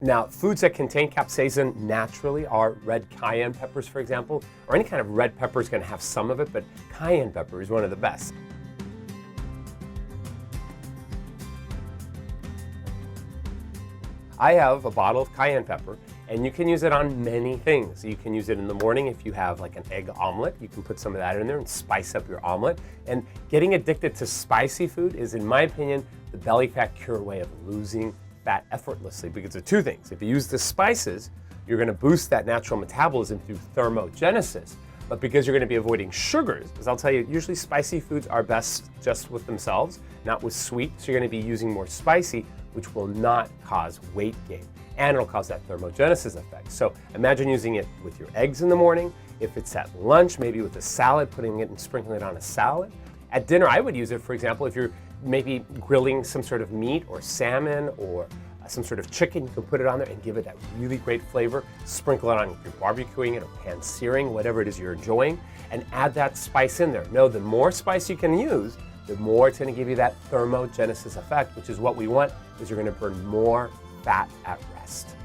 Now, foods that contain capsaicin naturally are red cayenne peppers, for example, or any kind of red pepper is going to have some of it, but cayenne pepper is one of the best. I have a bottle of cayenne pepper, and you can use it on many things. You can use it in the morning if you have like an egg omelet. You can put some of that in there and spice up your omelet. And getting addicted to spicy food is, in my opinion, the belly fat cure way of losing fat effortlessly, because of two things. If you use the spices, you're going to boost that natural metabolism through thermogenesis. But because you're going to be avoiding sugars, because I'll tell you, usually spicy foods are best just with themselves, not with sweet. So you're going to be using more spicy, which will not cause weight gain. And it'll cause that thermogenesis effect. So imagine using it with your eggs in the morning. If it's at lunch, maybe with a salad, putting it and sprinkling it on a salad. At dinner, I would use it, for example, if you're maybe grilling some sort of meat or salmon or some sort of chicken, you can put it on there and give it that really great flavor. Sprinkle it on if you're barbecuing it or pan searing, whatever it is you're enjoying, and add that spice in there. Know the more spice you can use, the more it's going to give you that thermogenesis effect, which is what we want, because you're going to burn more fat at rest.